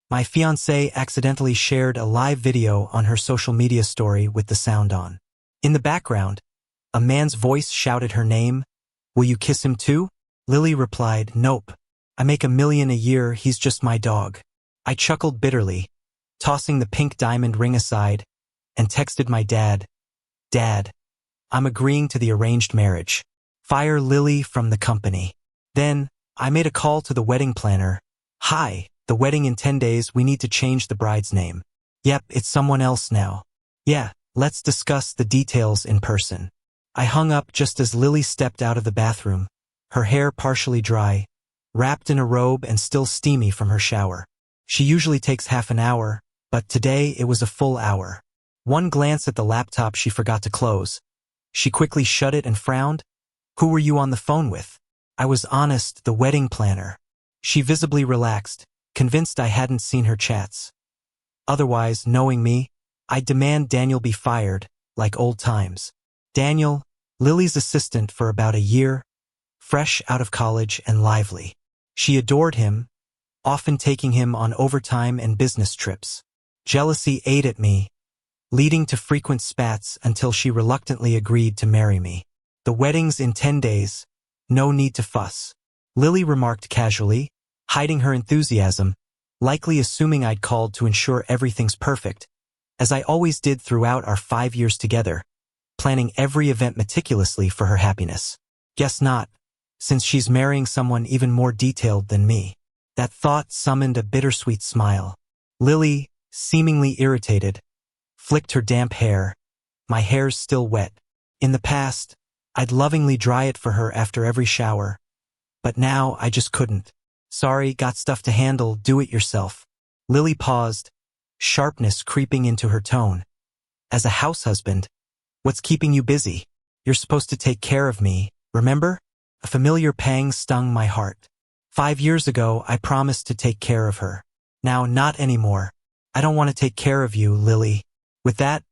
My fiancée accidentally shared a live video on her social media story with the sound on. In the background, a man's voice shouted her name. "Will you kiss him too?" Lily replied, "Nope. I make $1 million a year, he's just my dog." I chuckled bitterly, tossing the pink diamond ring aside, and texted my dad, "Dad, I'm agreeing to the arranged marriage. Fire Lily from the company." Then, I made a call to the wedding planner. "Hi, the wedding in 10 days, we need to change the bride's name." "Yep, it's someone else now." "Yeah, let's discuss the details in person." I hung up just as Lily stepped out of the bathroom, her hair partially dry, wrapped in a robe and still steamy from her shower. She usually takes half an hour, but today it was a full hour. One glance at the laptop she forgot to close. She quickly shut it and frowned. "Who were you on the phone with?" I was honest, the wedding planner. She visibly relaxed, convinced I hadn't seen her chats. Otherwise, knowing me, I'd demand Daniel be fired, like old times. Daniel, Lily's assistant for about a year, fresh out of college and lively. She adored him, often taking him on overtime and business trips. Jealousy ate at me, leading to frequent spats until she reluctantly agreed to marry me. "The wedding's in 10 days. No need to fuss," Lily remarked casually, hiding her enthusiasm, likely assuming I'd called to ensure everything's perfect, as I always did throughout our 5 years together, planning every event meticulously for her happiness. Guess not, since she's marrying someone even more detailed than me. That thought summoned a bittersweet smile. Lily, seemingly irritated, flicked her damp hair. My hair's still wet. In the past, I'd lovingly dry it for her after every shower, but now I just couldn't. "Sorry, got stuff to handle, do it yourself." Lily paused, sharpness creeping into her tone. "As a house husband, what's keeping you busy? You're supposed to take care of me, remember?" A familiar pang stung my heart. 5 years ago, I promised to take care of her. Now, not anymore. "I don't want to take care of you, Lily." With that,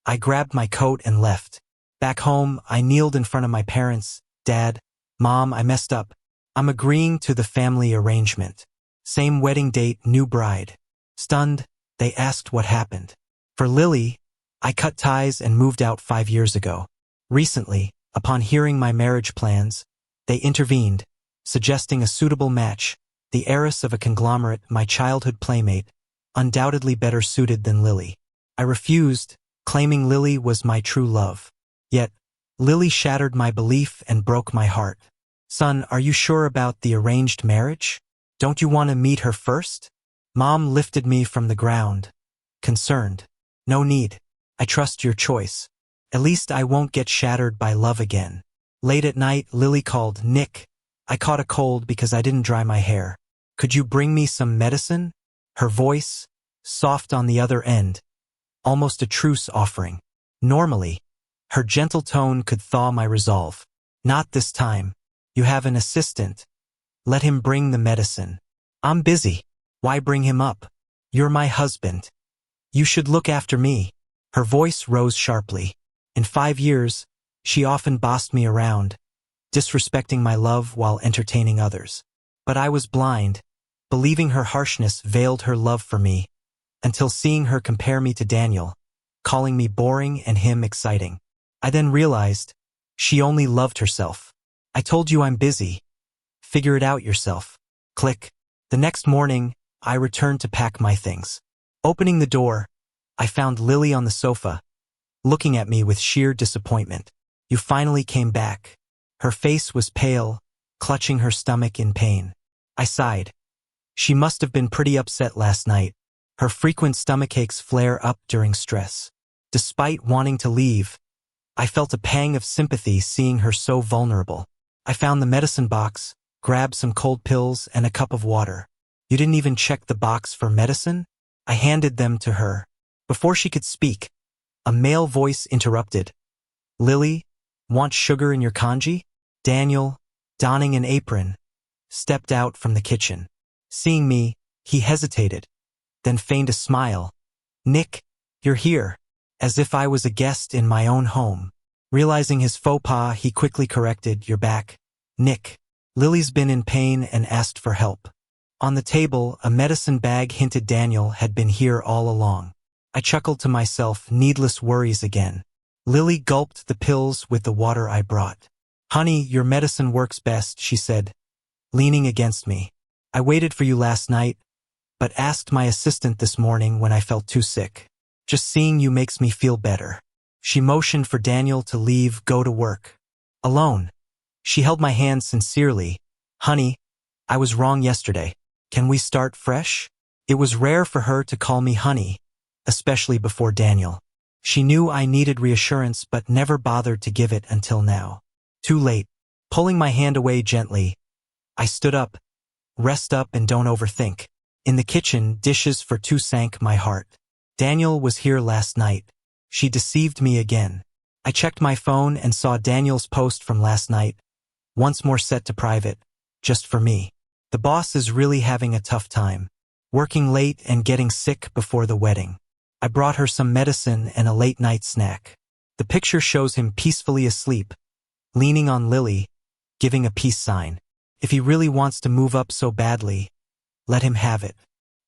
I grabbed my coat and left. Back home, I kneeled in front of my parents. "Dad, Mom, I messed up. I'm agreeing to the family arrangement. Same wedding date, new bride." Stunned, they asked what happened. For Lily, I cut ties and moved out 5 years ago. Recently, upon hearing my marriage plans, they intervened, suggesting a suitable match, the heiress of a conglomerate, my childhood playmate, undoubtedly better suited than Lily. I refused, claiming Lily was my true love. Yet, Lily shattered my belief and broke my heart. "Son, are you sure about the arranged marriage? Don't you want to meet her first?" Mom lifted me from the ground, concerned. "No need. I trust your choice. At least I won't get shattered by love again." Late at night, Lily called. "Nick, I caught a cold because I didn't dry my hair. Could you bring me some medicine?" Her voice, soft on the other end, almost a truce offering. Normally, her gentle tone could thaw my resolve. "Not this time. You have an assistant. Let him bring the medicine." "I'm busy. Why bring him up? You're my husband. You should look after me." Her voice rose sharply. In 5 years, she often bossed me around, disrespecting my love while entertaining others. But I was blind, believing her harshness veiled her love for me, until seeing her compare me to Daniel, calling me boring and him exciting. I then realized she only loved herself. "I told you I'm busy. Figure it out yourself." Click. The next morning, I returned to pack my things. Opening the door, I found Lily on the sofa, looking at me with sheer disappointment. "You finally came back." Her face was pale, clutching her stomach in pain. I sighed. She must have been pretty upset last night. Her frequent stomachaches flare up during stress. Despite wanting to leave, I felt a pang of sympathy seeing her so vulnerable. I found the medicine box, grabbed some cold pills and a cup of water. "You didn't even check the box for medicine?" I handed them to her. Before she could speak, a male voice interrupted. "Lily, want sugar in your congee?" Daniel, donning an apron, stepped out from the kitchen. Seeing me, he hesitated, then feigned a smile. "Nick, you're here," as if I was a guest in my own home. Realizing his faux pas, he quickly corrected, "You're back, Nick. Lily's been in pain and asked for help." On the table, a medicine bag hinted Daniel had been here all along. I chuckled to myself, needless worries again. Lily gulped the pills with the water I brought. "Honey, your medicine works best," she said, leaning against me. "I waited for you last night, but asked my assistant this morning when I felt too sick. Just seeing you makes me feel better." She motioned for Daniel to leave, go to work. Alone. She held my hand sincerely. "Honey, I was wrong yesterday. Can we start fresh?" It was rare for her to call me honey, especially before Daniel. She knew I needed reassurance but never bothered to give it until now. Too late. Pulling my hand away gently, I stood up. "Rest up and don't overthink." In the kitchen, dishes for two sank my heart. Daniel was here last night. She deceived me again. I checked my phone and saw Daniel's post from last night, once more set to private, just for me. The boss is really having a tough time, working late and getting sick before the wedding. I brought her some medicine and a late-night snack. The picture shows him peacefully asleep, leaning on Lily, giving a peace sign. If he really wants to move up so badly, let him have it.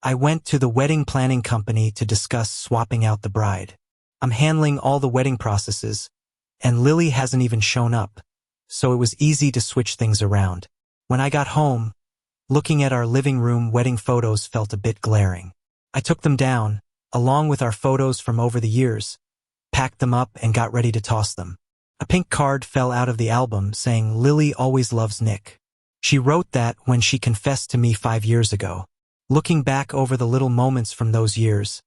I went to the wedding planning company to discuss swapping out the bride. I'm handling all the wedding processes, and Lily hasn't even shown up, so it was easy to switch things around. When I got home, looking at our living room wedding photos felt a bit glaring. I took them down, along with our photos from over the years, packed them up and got ready to toss them. A pink card fell out of the album saying, "Lily always loves Nick." She wrote that when she confessed to me 5 years ago. Looking back over the little moments from those years,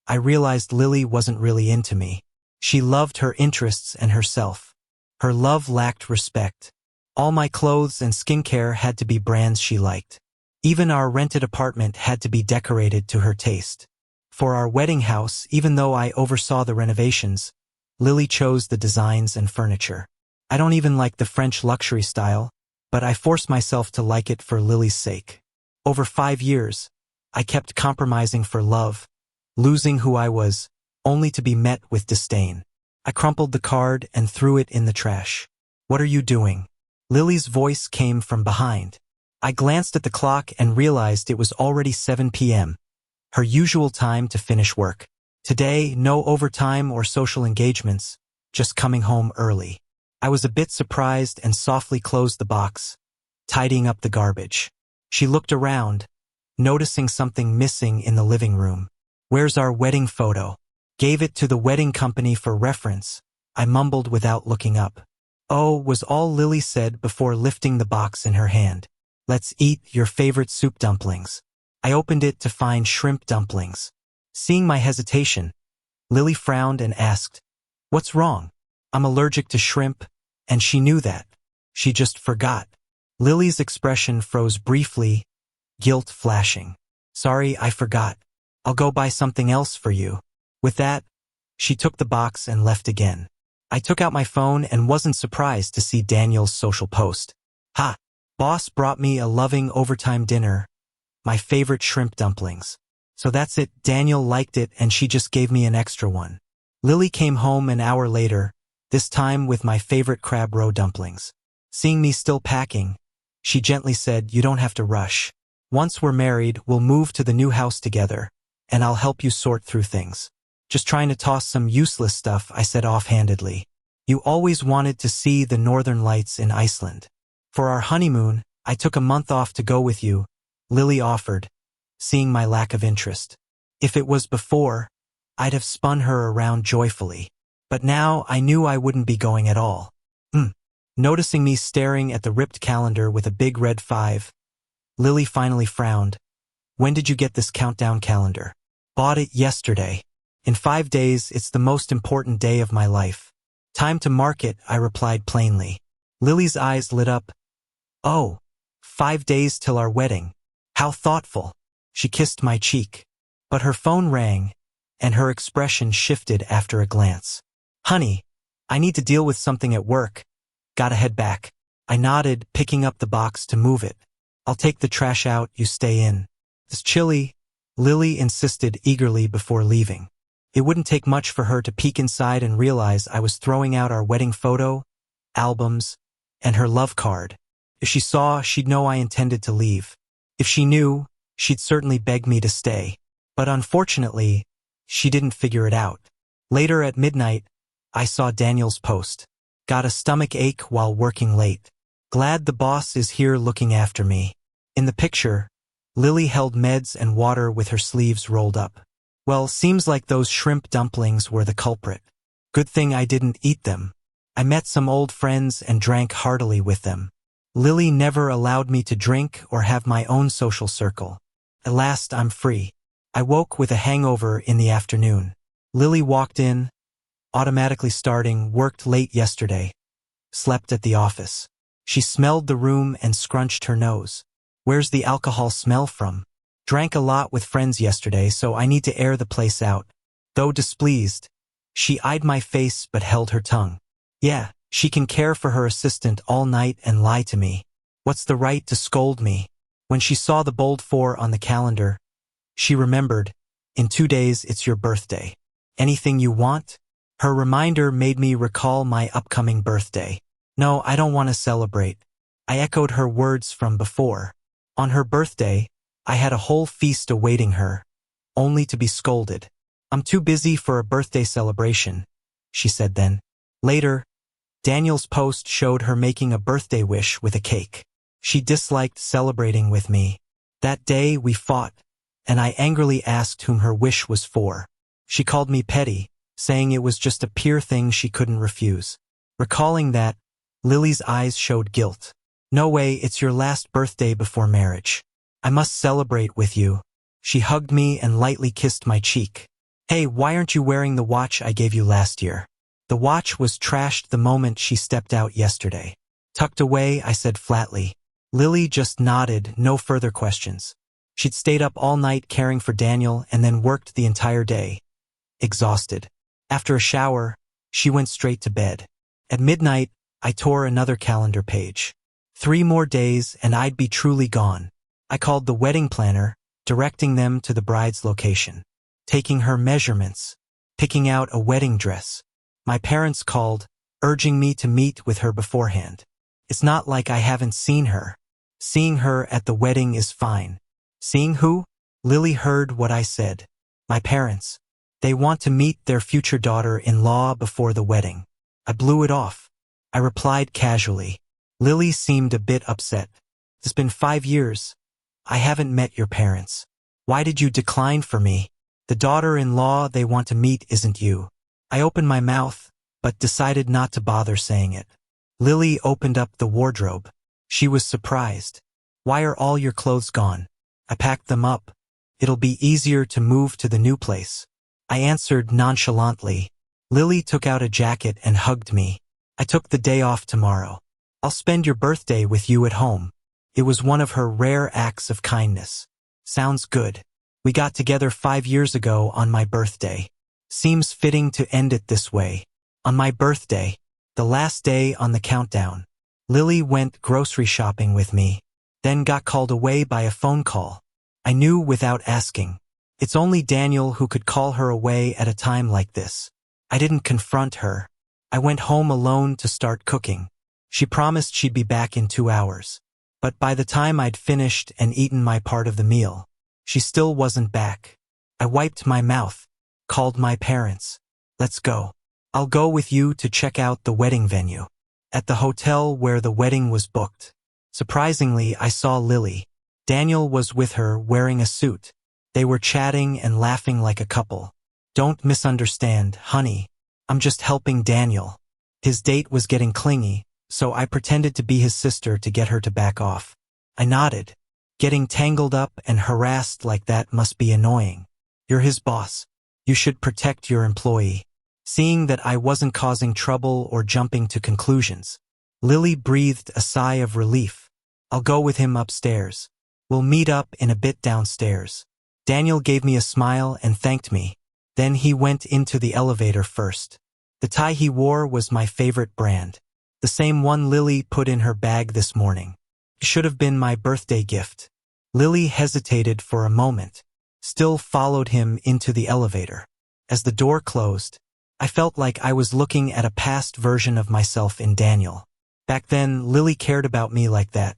I realized Lily wasn't really into me. She loved her interests and herself. Her love lacked respect. All my clothes and skincare had to be brands she liked. Even our rented apartment had to be decorated to her taste. For our wedding house, even though I oversaw the renovations, Lily chose the designs and furniture. I don't even like the French luxury style, but I forced myself to like it for Lily's sake. Over 5 years, I kept compromising for love, losing who I was, only to be met with disdain. I crumpled the card and threw it in the trash. "What are you doing?" Lily's voice came from behind. I glanced at the clock and realized it was already 7 p.m., her usual time to finish work. Today, no overtime or social engagements, just coming home early. I was a bit surprised and softly closed the box, tidying up the garbage. She looked around, noticing something missing in the living room. "Where's our wedding photo?" "Gave it to the wedding company for reference," I mumbled without looking up. "Oh," was all Lily said before lifting the box in her hand. "Let's eat your favorite soup dumplings." I opened it to find shrimp dumplings. Seeing my hesitation, Lily frowned and asked, "What's wrong?" "I'm allergic to shrimp," and she knew that. She just forgot. Lily's expression froze briefly, guilt flashing. "Sorry, I forgot. I'll go buy something else for you." With that, she took the box and left again. I took out my phone and wasn't surprised to see Daniel's social post. "Ha! Boss brought me a loving overtime dinner. My favorite shrimp dumplings. So that's it, Daniel liked it and she just gave me an extra one." Lily came home an hour later, this time with my favorite crab roe dumplings. Seeing me still packing, she gently said, "You don't have to rush. Once we're married, we'll move to the new house together, and I'll help you sort through things." "Just trying to toss some useless stuff," I said offhandedly. "You always wanted to see the northern lights in Iceland. For our honeymoon, I took a month off to go with you," Lily offered, seeing my lack of interest. If it was before, I'd have spun her around joyfully. But now I knew I wouldn't be going at all. Noticing me staring at the ripped calendar with a big red 5, Lily finally frowned. "When did you get this countdown calendar?" "Bought it yesterday. In 5 days, it's the most important day of my life." "Time to mark it," I replied plainly. Lily's eyes lit up. "Oh, 5 days till our wedding. How thoughtful." She kissed my cheek. But her phone rang, and her expression shifted after a glance. "Honey, I need to deal with something at work. Gotta head back." I nodded, picking up the box to move it. "I'll take the trash out, you stay in." "It's chilly," Lily insisted eagerly before leaving. It wouldn't take much for her to peek inside and realize I was throwing out our wedding photo, albums, and her love card. If she saw, she'd know I intended to leave. If she knew, she'd certainly beg me to stay. But unfortunately, she didn't figure it out. Later at midnight, I saw Daniel's post. Got a stomach ache while working late. Glad the boss is here looking after me. In the picture, Lily held meds and water with her sleeves rolled up. Well, seems like those shrimp dumplings were the culprit. Good thing I didn't eat them. I met some old friends and drank heartily with them. Lily never allowed me to drink or have my own social circle. At last I'm free. I woke with a hangover in the afternoon. Lily walked in, automatically starting, worked late yesterday. Slept at the office. She smelled the room and scrunched her nose. Where's the alcohol smell from? Drank a lot with friends yesterday, so I need to air the place out. Though displeased, she eyed my face but held her tongue. Yeah, she can care for her assistant all night and lie to me. What's the right to scold me? When she saw the bold 4 on the calendar, she remembered, in 2 days it's your birthday. Anything you want? Her reminder made me recall my upcoming birthday. No, I don't want to celebrate. I echoed her words from before. On her birthday, I had a whole feast awaiting her, only to be scolded. I'm too busy for a birthday celebration, she said then. Later, Daniel's post showed her making a birthday wish with a cake. She disliked celebrating with me. That day we fought, and I angrily asked whom her wish was for. She called me petty, saying it was just a pure thing she couldn't refuse. Recalling that, Lily's eyes showed guilt. No way, it's your last birthday before marriage. I must celebrate with you. She hugged me and lightly kissed my cheek. Hey, why aren't you wearing the watch I gave you last year? The watch was trashed the moment she stepped out yesterday. Tucked away, I said flatly. Lily just nodded, no further questions. She'd stayed up all night caring for Daniel and then worked the entire day. Exhausted. After a shower, she went straight to bed. At midnight, I tore another calendar page. 3 more days and I'd be truly gone. I called the wedding planner, directing them to the bride's location. Taking her measurements. Picking out a wedding dress. My parents called, urging me to meet with her beforehand. It's not like I haven't seen her. Seeing her at the wedding is fine. Seeing who? Lily heard what I said. My parents. They want to meet their future daughter-in-law before the wedding. I blew it off. I replied casually. Lily seemed a bit upset. It's been 5 years. I haven't met your parents. Why did you decline for me? The daughter-in-law they want to meet isn't you. I opened my mouth, but decided not to bother saying it. Lily opened up the wardrobe. She was surprised. Why are all your clothes gone? I packed them up. It'll be easier to move to the new place. I answered nonchalantly. Lily took out a jacket and hugged me. I took the day off tomorrow. I'll spend your birthday with you at home. It was one of her rare acts of kindness. Sounds good. We got together 5 years ago on my birthday. Seems fitting to end it this way. On my birthday, the last day on the countdown, Lily went grocery shopping with me, then got called away by a phone call. I knew without asking. It's only Daniel who could call her away at a time like this. I didn't confront her. I went home alone to start cooking. She promised she'd be back in 2 hours. But by the time I'd finished and eaten my part of the meal, she still wasn't back. I wiped my mouth, called my parents. Let's go. I'll go with you to check out the wedding venue. At the hotel where the wedding was booked. Surprisingly, I saw Lily. Daniel was with her wearing a suit. They were chatting and laughing like a couple. Don't misunderstand, honey. I'm just helping Daniel. His date was getting clingy, so I pretended to be his sister to get her to back off. I nodded. Getting tangled up and harassed like that must be annoying. You're his boss. You should protect your employee. Seeing that I wasn't causing trouble or jumping to conclusions, Lily breathed a sigh of relief. I'll go with him upstairs. We'll meet up in a bit downstairs. Daniel gave me a smile and thanked me. Then he went into the elevator first. The tie he wore was my favorite brand. The same one Lily put in her bag this morning. It should have been my birthday gift. Lily hesitated for a moment, still followed him into the elevator. As the door closed, I felt like I was looking at a past version of myself in Daniel. Back then, Lily cared about me like that.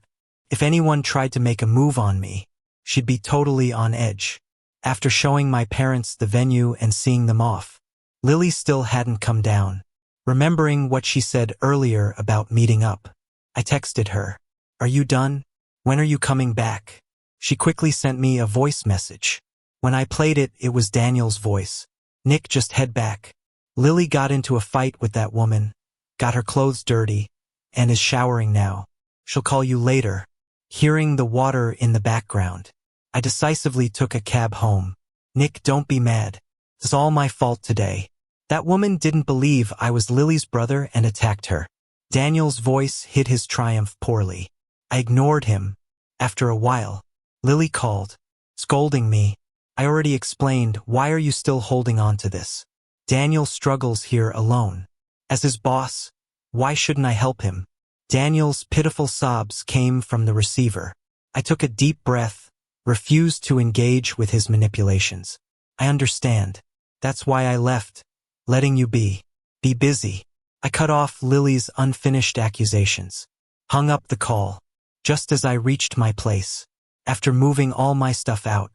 If anyone tried to make a move on me, she'd be totally on edge. After showing my parents the venue and seeing them off, Lily still hadn't come down. Remembering what she said earlier about meeting up, I texted her, "Are you done? When are you coming back?" She quickly sent me a voice message. When I played it, it was Daniel's voice. "Nick, just head back. Lily got into a fight with that woman, got her clothes dirty, and is showering now. She'll call you later." Hearing the water in the background, I decisively took a cab home. "Nick, don't be mad. It's all my fault today. That woman didn't believe I was Lily's brother and attacked her." Daniel's voice hid his triumph poorly. I ignored him. After a while, Lily called, scolding me. "I already explained, why are you still holding on to this? Daniel struggles here alone. As his boss, why shouldn't I help him?" Daniel's pitiful sobs came from the receiver. I took a deep breath, refused to engage with his manipulations. "I understand. That's why I left, letting you be busy." I cut off Lily's unfinished accusations, hung up the call. Just as I reached my place, after moving all my stuff out,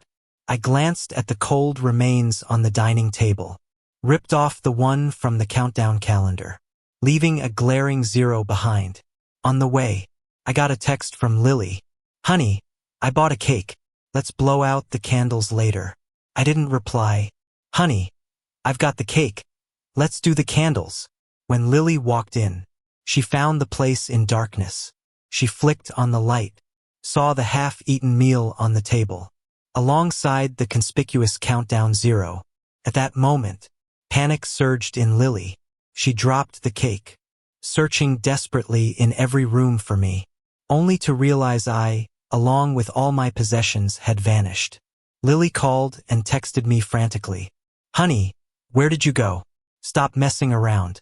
I glanced at the cold remains on the dining table, ripped off the one from the countdown calendar, leaving a glaring 0 behind. On the way, I got a text from Lily. "Honey, I bought a cake. Let's blow out the candles later." I didn't reply. "Honey, I've got the cake. Let's do the candles." When Lily walked in, she found the place in darkness. She flicked on the light, saw the half-eaten meal on the table, alongside the conspicuous countdown 0. At that moment, panic surged in Lily. She dropped the cake, searching desperately in every room for me, only to realize I, along with all my possessions, had vanished. Lily called and texted me frantically. "Honey, where did you go? Stop messing around.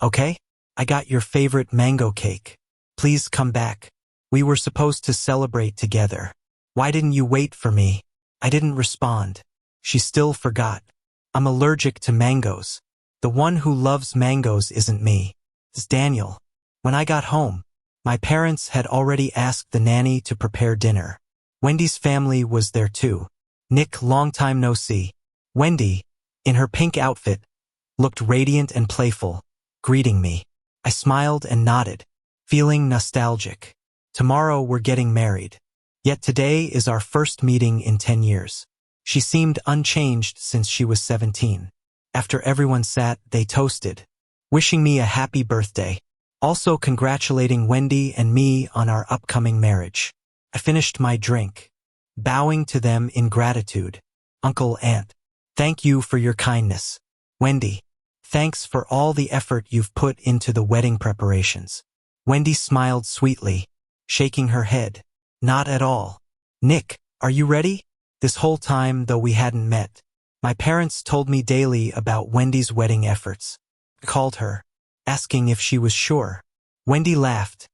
Okay? I got your favorite mango cake. Please come back. We were supposed to celebrate together. Why didn't you wait for me?" I didn't respond. She still forgot. "I'm allergic to mangoes. The one who loves mangoes isn't me. It's Daniel." When I got home, my parents had already asked the nanny to prepare dinner. Wendy's family was there too. Nick, long time no see. Wendy, in her pink outfit, looked radiant and playful, greeting me. I smiled and nodded, feeling nostalgic. Tomorrow we're getting married. Yet today is our first meeting in 10 years. She seemed unchanged since she was 17. After everyone sat, they toasted, wishing me a happy birthday, also congratulating Wendy and me on our upcoming marriage. I finished my drink, bowing to them in gratitude. "Uncle, Aunt, thank you for your kindness. Wendy, thanks for all the effort you've put into the wedding preparations." Wendy smiled sweetly, shaking her head. "Not at all. Nick, are you ready?" This whole time, though we hadn't met, my parents told me daily about Wendy's wedding efforts. I called her, asking if she was sure. Wendy laughed,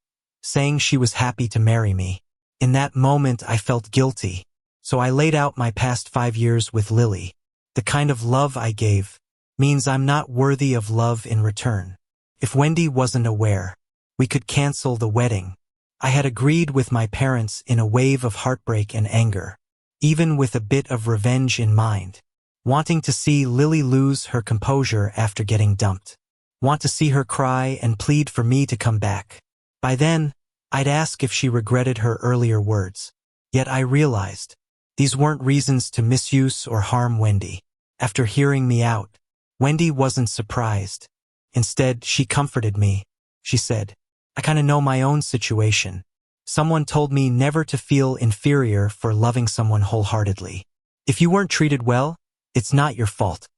saying she was happy to marry me. In that moment, I felt guilty, so I laid out my past 5 years with Lily. The kind of love I gave means I'm not worthy of love in return. If Wendy wasn't aware, we could cancel the wedding. I had agreed with my parents in a wave of heartbreak and anger, even with a bit of revenge in mind. Wanting to see Lily lose her composure after getting dumped. Want to see her cry and plead for me to come back. By then, I'd ask if she regretted her earlier words. Yet I realized, these weren't reasons to misuse or harm Wendy. After hearing me out, Wendy wasn't surprised. Instead, she comforted me. She said, "I kinda know my own situation. Someone told me never to feel inferior for loving someone wholeheartedly. If you weren't treated well, it's not your fault.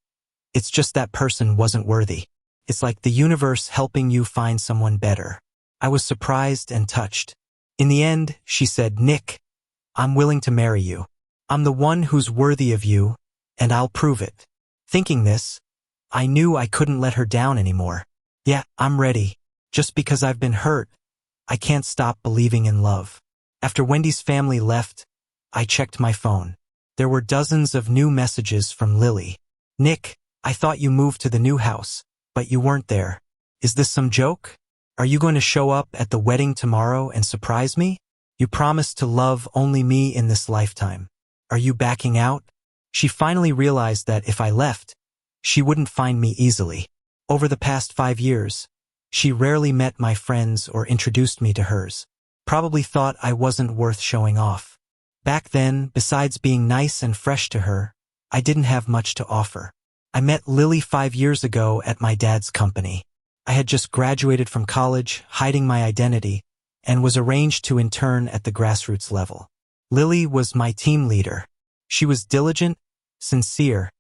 It's just that person wasn't worthy. It's like the universe helping you find someone better." I was surprised and touched. In the end, she said, "Nick, I'm willing to marry you. I'm the one who's worthy of you, and I'll prove it." Thinking this, I knew I couldn't let her down anymore. Yeah, I'm ready. Just because I've been hurt, I can't stop believing in love. After Wendy's family left, I checked my phone. There were dozens of new messages from Lily. "Nick, I thought you moved to the new house, but you weren't there. Is this some joke? Are you going to show up at the wedding tomorrow and surprise me?" You promised to love only me in this lifetime. Are you backing out? She finally realized that if I left, she wouldn't find me easily. Over the past 5 years, she rarely met my friends or introduced me to hers. Probably thought I wasn't worth showing off. Back then, besides being nice and fresh to her, I didn't have much to offer. I met Lily 5 years ago at my dad's company. I had just graduated from college, hiding my identity, and was arranged to intern at the grassroots level. Lily was my team leader. She was diligent, sincere,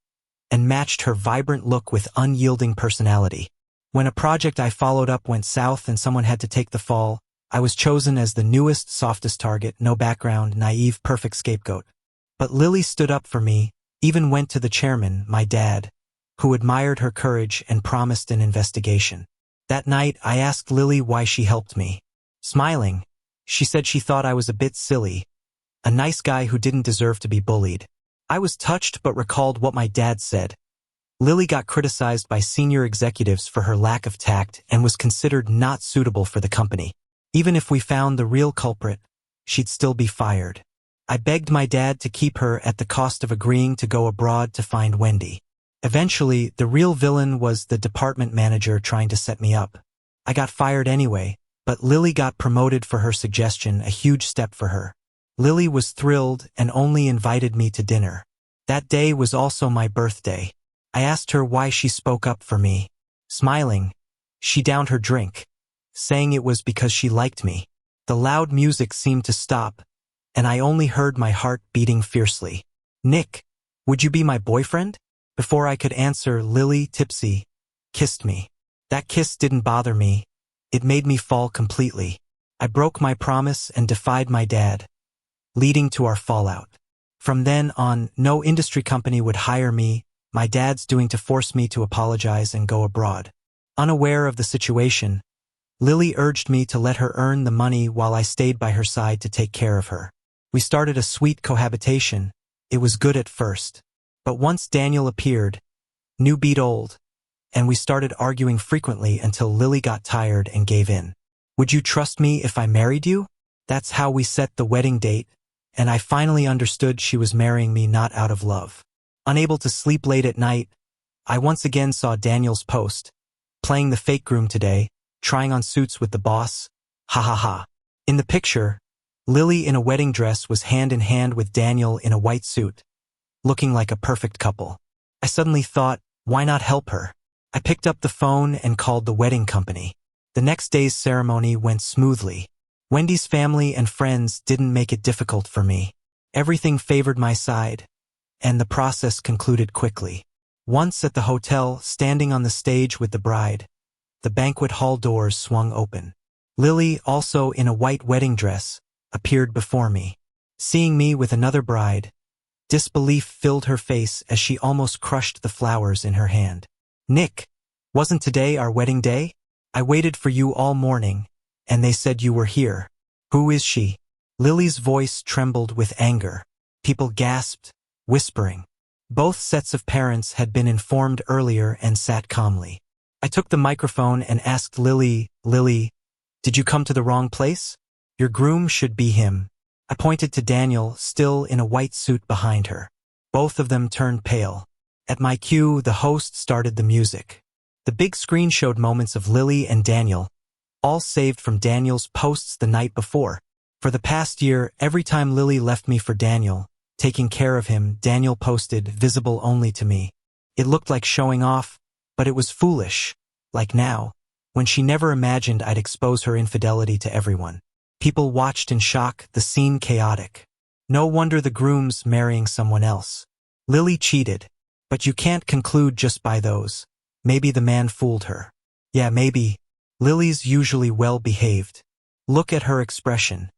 and matched her vibrant look with unyielding personality. When a project I followed up went south and someone had to take the fall, I was chosen as the newest, softest target, no background, naive, perfect scapegoat. But Lily stood up for me, even went to the chairman, my dad, who admired her courage and promised an investigation. That night, I asked Lily why she helped me. Smiling, she said she thought I was a bit silly, a nice guy who didn't deserve to be bullied. I was touched but recalled what my dad said. Lily got criticized by senior executives for her lack of tact and was considered not suitable for the company. Even if we found the real culprit, she'd still be fired. I begged my dad to keep her at the cost of agreeing to go abroad to find Wendy. Eventually, the real villain was the department manager trying to set me up. I got fired anyway, but Lily got promoted for her suggestion, a huge step for her. Lily was thrilled and only invited me to dinner. That day was also my birthday. I asked her why she spoke up for me. Smiling, she downed her drink, saying it was because she liked me. The loud music seemed to stop, and I only heard my heart beating fiercely. Nick, would you be my boyfriend? Before I could answer, Lily, tipsy, kissed me. That kiss didn't bother me. It made me fall completely. I broke my promise and defied my dad, leading to our fallout. From then on, no industry company would hire me, my dad's doing to force me to apologize and go abroad. Unaware of the situation, Lily urged me to let her earn the money while I stayed by her side to take care of her. We started a sweet cohabitation. It was good at first. But once Daniel appeared, new beat old, and we started arguing frequently until Lily got tired and gave in. Would you trust me if I married you? That's how we set the wedding date, and I finally understood she was marrying me not out of love. Unable to sleep late at night, I once again saw Daniel's post, playing the fake groom today, trying on suits with the boss, ha ha ha. In the picture, Lily in a wedding dress was hand in hand with Daniel in a white suit, looking like a perfect couple. I suddenly thought, why not help her? I picked up the phone and called the wedding company. The next day's ceremony went smoothly. Wendy's family and friends didn't make it difficult for me. Everything favored my side, and the process concluded quickly. Once at the hotel, standing on the stage with the bride, the banquet hall doors swung open. Lily, also in a white wedding dress, appeared before me. Seeing me with another bride, disbelief filled her face as she almost crushed the flowers in her hand. Nick, wasn't today our wedding day? I waited for you all morning, and they said you were here. Who is she? Lily's voice trembled with anger. People gasped, whispering. Both sets of parents had been informed earlier and sat calmly. I took the microphone and asked Lily, did you come to the wrong place? Your groom should be him. I pointed to Daniel, still in a white suit behind her. Both of them turned pale. At my cue, the host started the music. The big screen showed moments of Lily and Daniel, all saved from Daniel's posts the night before. For the past year, every time Lily left me for Daniel, taking care of him, Daniel posted, visible only to me. It looked like showing off, but it was foolish, like now, when she never imagined I'd expose her infidelity to everyone. People watched in shock, the scene chaotic. No wonder the groom's marrying someone else. Lily cheated, but you can't conclude just by those. Maybe the man fooled her. Yeah, maybe. Lily's usually well-behaved. Look at her expression.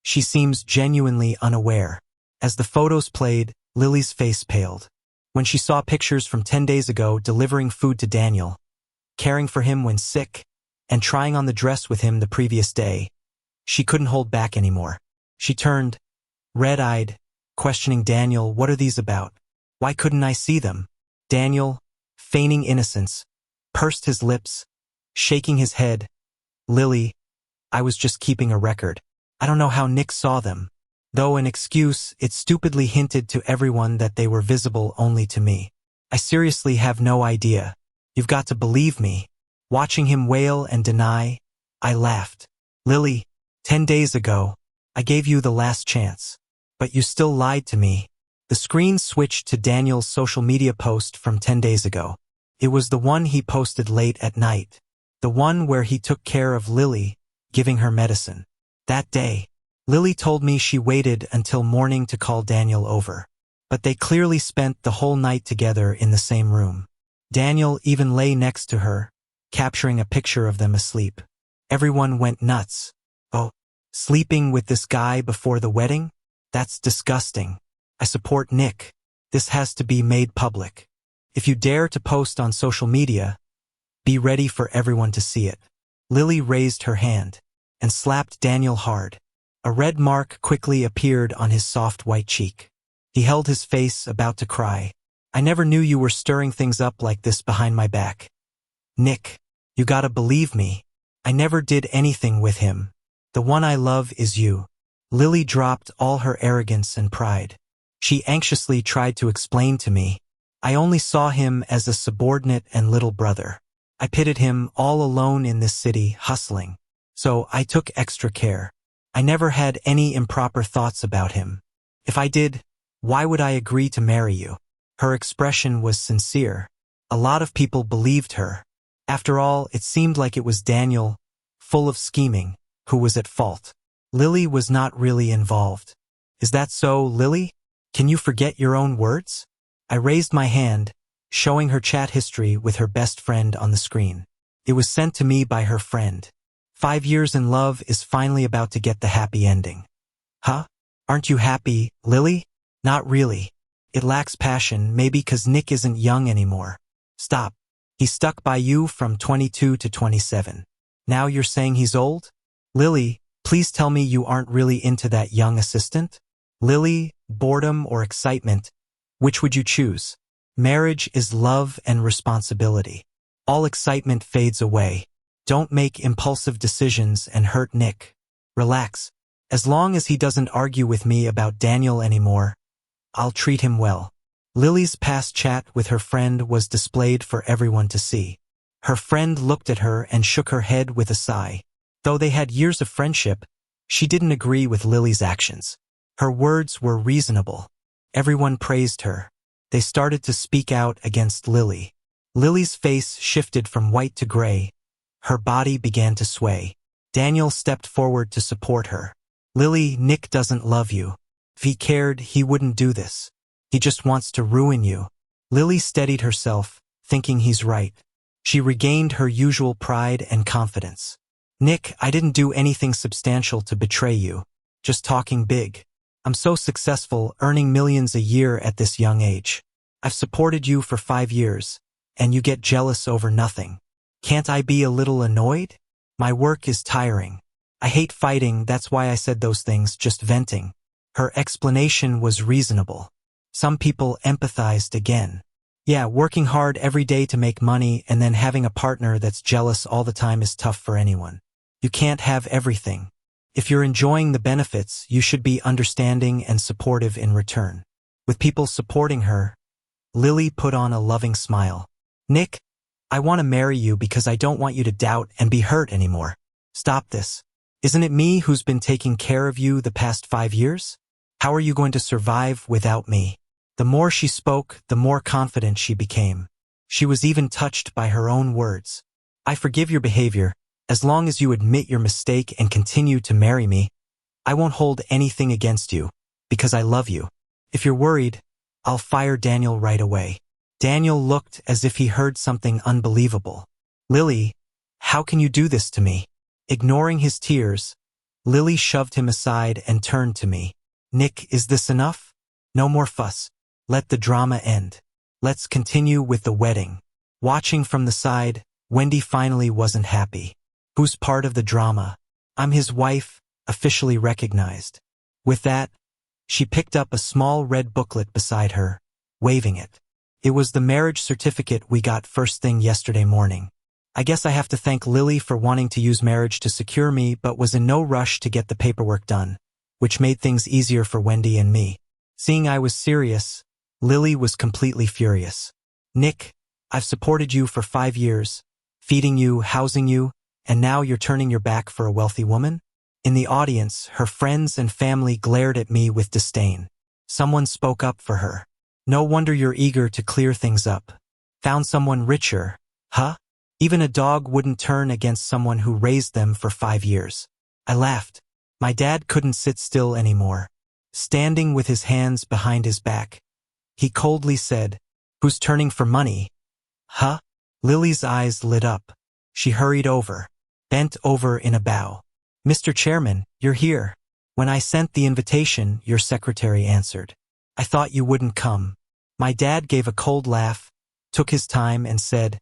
She seems genuinely unaware. As the photos played, Lily's face paled. When she saw pictures from 10 days ago delivering food to Daniel, caring for him when sick, and trying on the dress with him the previous day, she couldn't hold back anymore. She turned, red-eyed, questioning Daniel, what are these about? Why couldn't I see them? Daniel, feigning innocence, pursed his lips, shaking his head. Lily, I was just keeping a record. I don't know how Nick saw them. Though an excuse, it stupidly hinted to everyone that they were visible only to me. I seriously have no idea. You've got to believe me. Watching him wail and deny, I laughed. Lily, 10 days ago, I gave you the last chance. But you still lied to me. The screen switched to Daniel's social media post from 10 days ago. It was the one he posted late at night. The one where he took care of Lily, giving her medicine. That day, Lily told me she waited until morning to call Daniel over. But they clearly spent the whole night together in the same room. Daniel even lay next to her, capturing a picture of them asleep. Everyone went nuts. Oh, sleeping with this guy before the wedding? That's disgusting. I support Nick. This has to be made public. If you dare to post on social media, be ready for everyone to see it. Lily raised her hand and slapped Daniel hard. A red mark quickly appeared on his soft white cheek. He held his face, about to cry. I never knew you were stirring things up like this behind my back. Nick, you gotta believe me. I never did anything with him. The one I love is you. Lily dropped all her arrogance and pride. She anxiously tried to explain to me. I only saw him as a subordinate and little brother. I pitied him all alone in this city, hustling. So I took extra care. I never had any improper thoughts about him. If I did, why would I agree to marry you? Her expression was sincere. A lot of people believed her. After all, it seemed like it was Daniel, full of scheming, who was at fault. Lily was not really involved. Is that so, Lily? Can you forget your own words? I raised my hand, showing her chat history with her best friend on the screen. It was sent to me by her friend. 5 years in love is finally about to get the happy ending. Huh? Aren't you happy, Lily? Not really. It lacks passion, maybe 'cause Nick isn't young anymore. Stop. He stuck by you from 22 to 27. Now you're saying he's old? Lily, please tell me you aren't really into that young assistant? Lily, boredom or excitement? Which would you choose? Marriage is love and responsibility. All excitement fades away. Don't make impulsive decisions and hurt Nick. Relax. As long as he doesn't argue with me about Daniel anymore, I'll treat him well. Lily's past chat with her friend was displayed for everyone to see. Her friend looked at her and shook her head with a sigh. Though they had years of friendship, she didn't agree with Lily's actions. Her words were reasonable. Everyone praised her. They started to speak out against Lily. Lily's face shifted from white to gray. Her body began to sway. Daniel stepped forward to support her. Lily, Nick doesn't love you. If he cared, he wouldn't do this. He just wants to ruin you. Lily steadied herself, thinking he's right. She regained her usual pride and confidence. Nick, I didn't do anything substantial to betray you. Just talking big. I'm so successful, earning millions a year at this young age. I've supported you for 5 years, and you get jealous over nothing. Can't I be a little annoyed? My work is tiring. I hate fighting, that's why I said those things, just venting. Her explanation was reasonable. Some people empathized again. Yeah, working hard every day to make money and then having a partner that's jealous all the time is tough for anyone. You can't have everything. If you're enjoying the benefits, you should be understanding and supportive in return. With people supporting her, Lily put on a loving smile. Nick, I want to marry you because I don't want you to doubt and be hurt anymore. Stop this. Isn't it me who's been taking care of you the past 5 years? How are you going to survive without me? The more she spoke, the more confident she became. She was even touched by her own words. I forgive your behavior. As long as you admit your mistake and continue to marry me, I won't hold anything against you, because I love you. If you're worried, I'll fire Daniel right away. Daniel looked as if he heard something unbelievable. Lily, how can you do this to me? Ignoring his tears, Lily shoved him aside and turned to me. Nick, is this enough? No more fuss. Let the drama end. Let's continue with the wedding. Watching from the side, Wendy finally wasn't happy. Who's part of the drama? I'm his wife, officially recognized. With that, she picked up a small red booklet beside her, waving it. It was the marriage certificate we got first thing yesterday morning. I guess I have to thank Lily for wanting to use marriage to secure me but was in no rush to get the paperwork done, which made things easier for Wendy and me. Seeing I was serious, Lily was completely furious. Nick, I've supported you for 5 years, feeding you, housing you, and now you're turning your back for a wealthy woman? In the audience, her friends and family glared at me with disdain. Someone spoke up for her. No wonder you're eager to clear things up. Found someone richer, huh? Even a dog wouldn't turn against someone who raised them for 5 years. I laughed. My dad couldn't sit still anymore. Standing with his hands behind his back, he coldly said, "Who's turning for money? Huh?" Lily's eyes lit up. She hurried over, bent over in a bow. "Mr. Chairman, you're here. When I sent the invitation, your secretary answered. I thought you wouldn't come." My dad gave a cold laugh, took his time and said,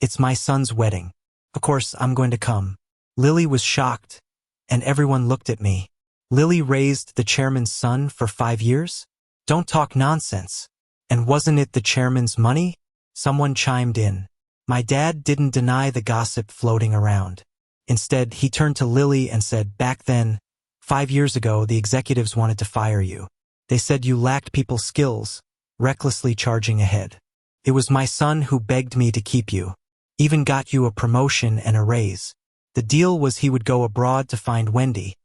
"It's my son's wedding. Of course I'm going to come." Lily was shocked, and everyone looked at me. Lily raised the chairman's son for 5 years? Don't talk nonsense. And wasn't it the chairman's money? Someone chimed in. My dad didn't deny the gossip floating around. Instead, he turned to Lily and said, "Back then, 5 years ago, the executives wanted to fire you. They said you lacked people skills, recklessly charging ahead. It was my son who begged me to keep you, even got you a promotion and a raise. The deal was he would go abroad to find Wendy,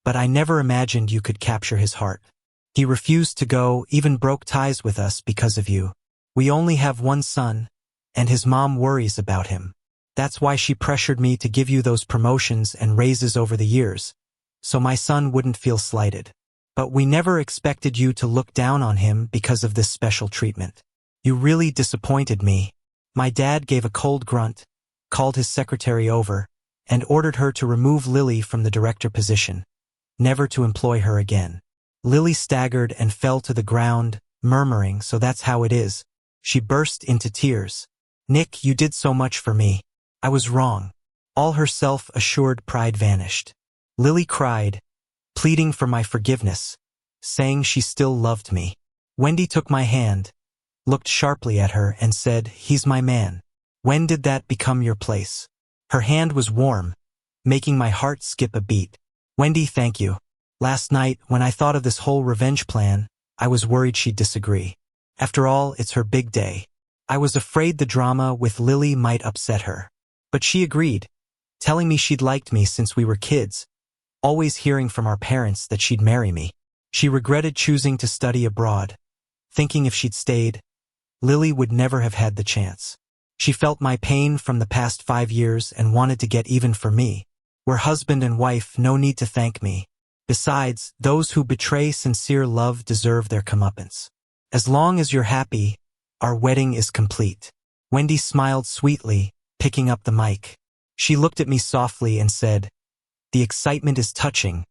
but I never imagined you could capture his heart. He refused to go, even broke ties with us because of you. We only have one son, and his mom worries about him. That's why she pressured me to give you those promotions and raises over the years, so my son wouldn't feel slighted. But we never expected you to look down on him because of this special treatment. You really disappointed me." My dad gave a cold grunt, called his secretary over, and ordered her to remove Lily from the director position, never to employ her again. Lily staggered and fell to the ground, murmuring, "So that's how it is." She burst into tears. "Nick, you did so much for me. I was wrong." All her self-assured pride vanished. Lily cried, pleading for my forgiveness, saying she still loved me. Wendy took my hand, looked sharply at her and said, "He's my man. When did that become your place?" Her hand was warm, making my heart skip a beat. "Wendy, thank you. Last night, when I thought of this whole revenge plan, I was worried she'd disagree. After all, it's her big day. I was afraid the drama with Lily might upset her. But she agreed, telling me she'd liked me since we were kids, always hearing from our parents that she'd marry me. She regretted choosing to study abroad, thinking if she'd stayed, Lily would never have had the chance. She felt my pain from the past 5 years and wanted to get even for me. We're husband and wife, no need to thank me. Besides, those who betray sincere love deserve their comeuppance. As long as you're happy, our wedding is complete." Wendy smiled sweetly, picking up the mic. She looked at me softly and said, "The excitement is touching,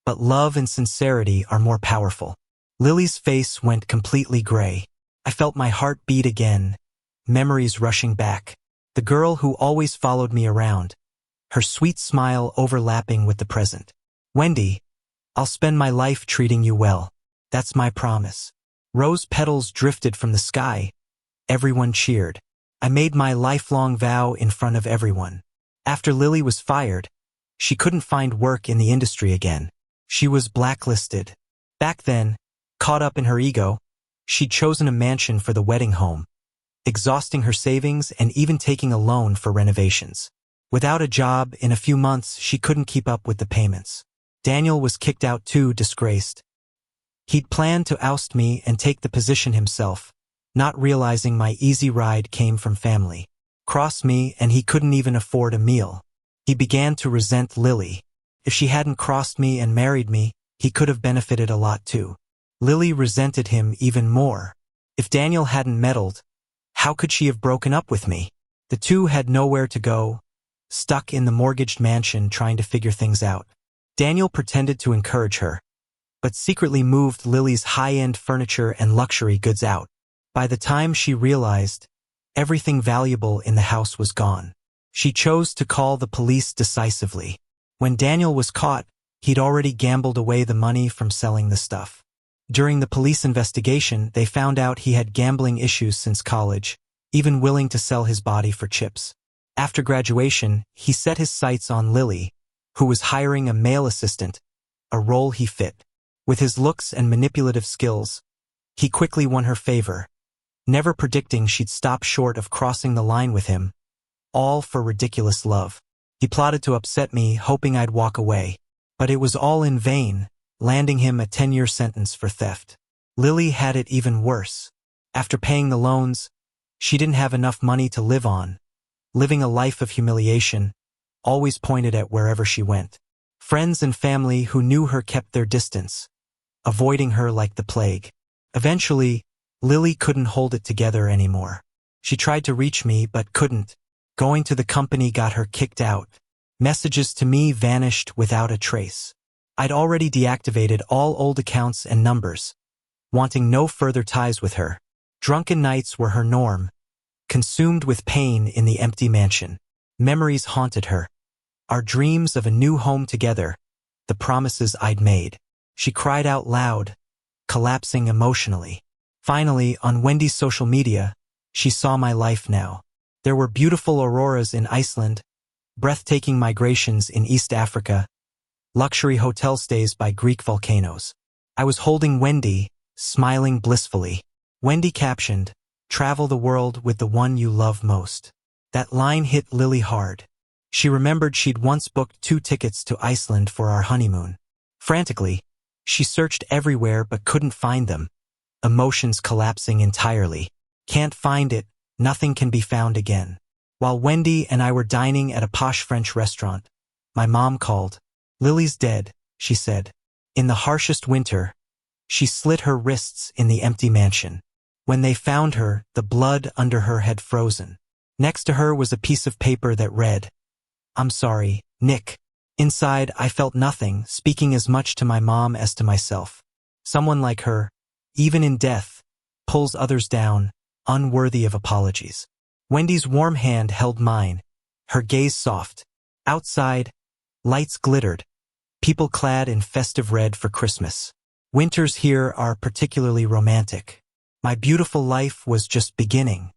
but love and sincerity are more powerful." Lily's face went completely gray. I felt my heart beat again, memories rushing back. The girl who always followed me around, her sweet smile overlapping with the present. "Wendy, I'll spend my life treating you well. That's my promise." Rose petals drifted from the sky. Everyone cheered. I made my lifelong vow in front of everyone. After Lily was fired, she couldn't find work in the industry again. She was blacklisted. Back then, caught up in her ego, she'd chosen a mansion for the wedding home, exhausting her savings and even taking a loan for renovations. Without a job, in a few months, she couldn't keep up with the payments. Daniel was kicked out too, disgraced. He'd planned to oust me and take the position himself, not realizing my easy ride came from family. Cross me and he couldn't even afford a meal. He began to resent Lily. If she hadn't crossed me and married me, he could have benefited a lot too. Lily resented him even more. If Daniel hadn't meddled, how could she have broken up with me? The two had nowhere to go, stuck in the mortgaged mansion trying to figure things out. Daniel pretended to encourage her, but secretly moved Lily's high-end furniture and luxury goods out. By the time she realized, everything valuable in the house was gone. She chose to call the police decisively. When Daniel was caught, he'd already gambled away the money from selling the stuff. During the police investigation, they found out he had gambling issues since college, even willing to sell his body for chips. After graduation, he set his sights on Lily, who was hiring a male assistant, a role he fit. With his looks and manipulative skills, he quickly won her favor, never predicting she'd stop short of crossing the line with him, all for ridiculous love. He plotted to upset me, hoping I'd walk away. But it was all in vain, landing him a 10-year sentence for theft. Lily had it even worse. After paying the loans, she didn't have enough money to live on, living a life of humiliation, always pointed at wherever she went. Friends and family who knew her kept their distance, avoiding her like the plague. Eventually, Lily couldn't hold it together anymore. She tried to reach me but couldn't. Going to the company got her kicked out. Messages to me vanished without a trace. I'd already deactivated all old accounts and numbers, wanting no further ties with her. Drunken nights were her norm, consumed with pain in the empty mansion. Memories haunted her. Our dreams of a new home together, the promises I'd made. She cried out loud, collapsing emotionally. Finally, on Wendy's social media, she saw my life now. There were beautiful auroras in Iceland, breathtaking migrations in East Africa, luxury hotel stays by Greek volcanoes. I was holding Wendy, smiling blissfully. Wendy captioned, "Travel the world with the one you love most." That line hit Lily hard. She remembered she'd once booked 2 tickets to Iceland for our honeymoon. Frantically, she searched everywhere but couldn't find them, emotions collapsing entirely. Can't find it, nothing can be found again. While Wendy and I were dining at a posh French restaurant, my mom called. "Lily's dead," she said. In the harshest winter, she slit her wrists in the empty mansion. When they found her, the blood under her had frozen. Next to her was a piece of paper that read, "I'm sorry, Nick." Inside, I felt nothing, speaking as much to my mom as to myself. Someone like her, even in death, pulls others down, unworthy of apologies. Wendy's warm hand held mine, her gaze soft. Outside, lights glittered, people clad in festive red for Christmas. Winters here are particularly romantic. My beautiful life was just beginning.